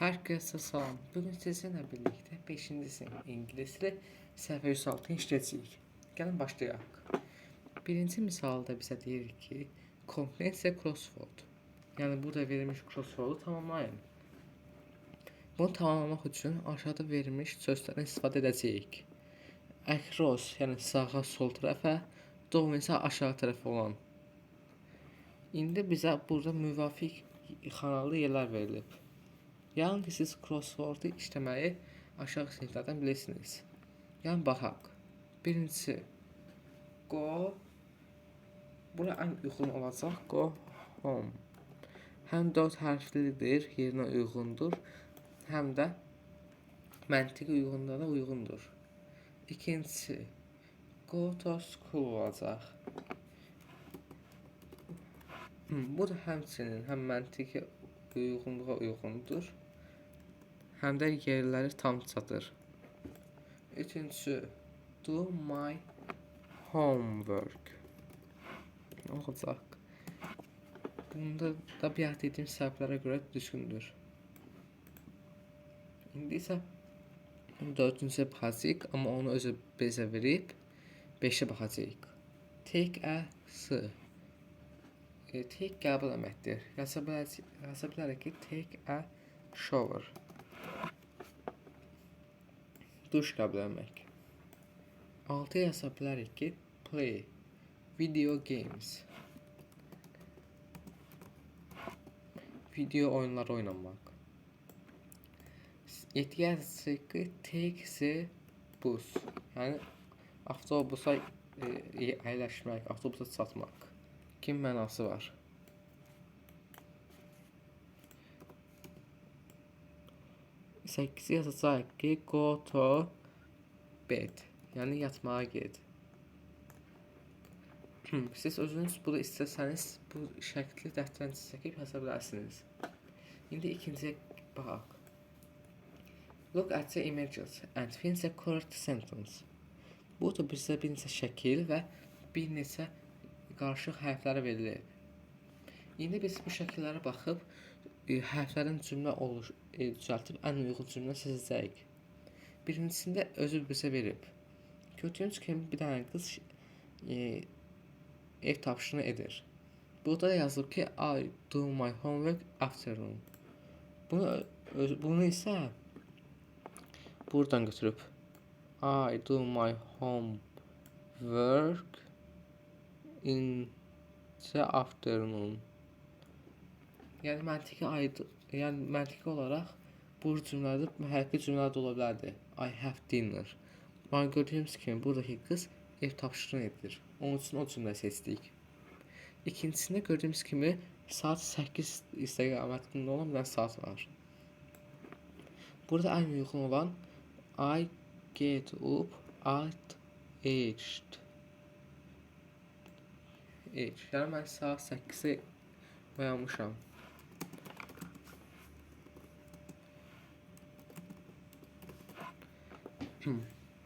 Herkese salam. Bugün sizinlə birlikdə 5-ci sinif ingilis dili səhifə 106-nı işləyəcəyik. Gəlin başlayaq. Birinci misalda bizə deyir ki, complete the crossword. Yəni burada verilmiş crosswordu tamamlayın. Bunu tamamlamaq üçün aşağıda verilmiş sözlərdən istifadə edəcəyik. Across, yəni sağa, sol tərəfə, down isə aşağı tərəfə olan. İndi bizə burada müvafiq xanalı yerlər verilib. Yəni ki, siz crosswordu işləməyi aşağı siniflərdən bilirsiniz. Yəni, baxaq. Birincisi, go. Bura ən uyğun olacaq, go home. Həm 4 hərflidir, yerinə uyğundur, həm də məntiqi uyğunluğa da uyğundur. İkincisi, go to school olacaq. Bu da həmçinin həm məntiqi uyğunluğa uyğundur, həm də yerləri tam çatır. Üçüncüsü, do my homework olacaq. Bunda da bayaq dediyim səbəblərə görə düzgündür. İndi isə 4-cüyə baxacağıq, amma onu özü bizə verib 5-ə baxacağıq. Take a s. Take qəbul etməkdir. Yaza bilərik ki, take a shower. Duş qəbul etmək. 6 yaza bilərik ki, play video games. Video oyunları oynamaq. 7 yazacağıq ki, take the bus. Yəni avtobusa əyləşmək, avtobusa çatmaq. Kim mənası var? 8 yazacaq ki, go to bed. Yəni yatmağa get. Siz özünüz bunu istəsəniz, bu şəkli dəftərə çəkib yaza bilərsiniz. İndi ikinciyə baxaq. Look at the images and find the correct sentence. Burada bizə bir neçə şəkil və bir neçə qarışıq hərfləri verilib. İndi biz bu şəkillərə baxıb hərflərin cümlə düzəltib ən uyğun cümlə seçəcəyik. Birincisində özü bizə verib. Gördüyünüz kimi bir dənə qız ev tapşırığını edir. Burada da yazılıb ki, I do my homework afternoon. Bunu isə buradan götürüb. I do my homework in the afternoon. Yəni məntiqi olaraq bu cümlədə mühərrikli cümlələr də ola bilərdi. I have dinner. Amma gördüyümüz kimi buradakı qız ev tapşırığını edir. Onun üçün o cümlə seçdik. İkincisində gördüyümüz kimi saat 8 istiqamətində olan bir saat var. Burada ən uyğun olan I get up at 8. Yəni mən saat 8-ə oyanmışam.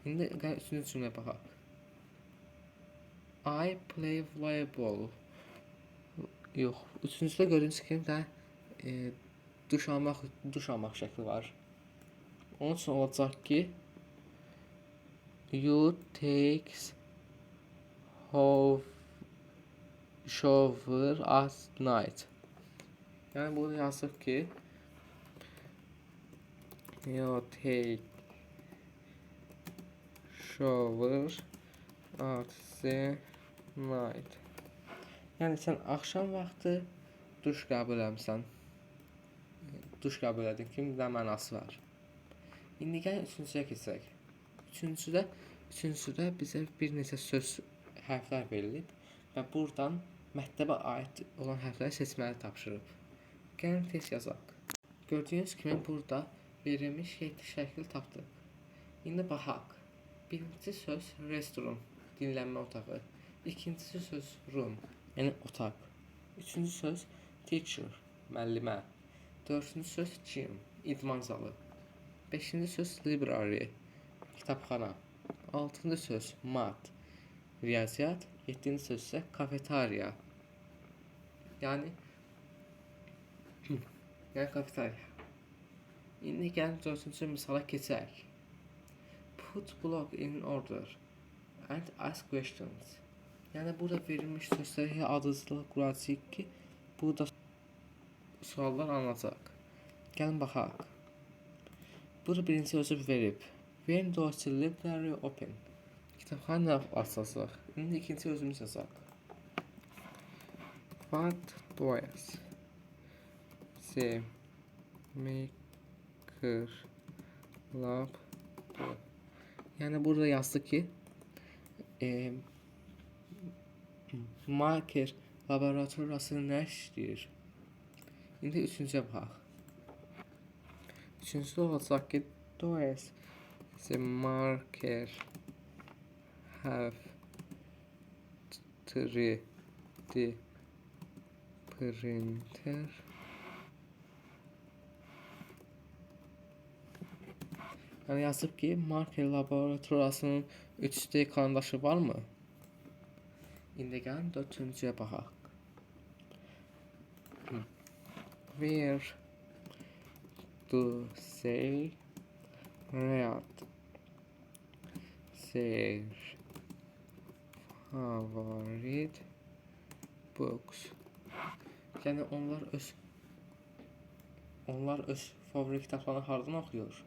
İndi üçüncü cümləyə baxaq. I play volleyball. Yox, üçüncüdə gördüyünüz kimi də duş almaq şəkli var. Onun üçün olacaq ki, you takes shower at night. Yəni burada yazılıb ki, you take shower at the night. Yəni sən axşam vaxtı duş qəbul etmisən. Duş qəbul edin kimi də mənası var. İndi gəlin üçüncüyə keçək. Üçüncüdə bizə bir neçə söz hərflər verilib və buradan mətləbə aid olan hərfləri seçməli tapşırıb. Gəlin test yazaq. Gördüyünüz kimi burada verilmiş 7 şəkil tapdıq. İndi baxaq. Birinci söz restroom, dinlənmə otağı. İkincisi söz room, yəni otaq. Üçüncü söz teacher, müəllimə. Dördüncü söz gym, idman zalı. Beşinci söz library, kitabxana. Altıncı söz mat, riyaziyyat. Yeddinci söz isə kafetariya. Yəni kafetariya. İndi gəlin 4-cü misala keçək. Put block in order and ask questions. Yəni burada verilmiş sözləri ardıcıllıq quracağıq ki, burada suallar alınacaq. Gəlin baxaq. Burada birinci sözü verib. When does the library open? Kitabxana açacaq. İndi ikinci sözümüz yazaq. What does the maker lab do? Yəni burada yazdı ki, Maker laboratoriyasında nə işləyir? İndi üçüncüyə baxaq. Üçüncüdə olacaq ki, does the marker have 3D printer? Yəni yazıb ki, Marker laboratoriyasının 3D karandaşı varmı? İndi gəlin 4-cüyə baxaq. Where do they read their favorite books? Yəni onlar öz favori kitablarını hardan oxuyur?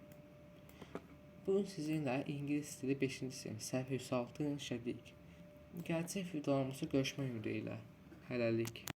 Bugün sizinlə ingilis dili 5-ci sinif səhv 106 işlədik. Gələcək videolarımızda görüşmək ümidi ilə. Hələlik.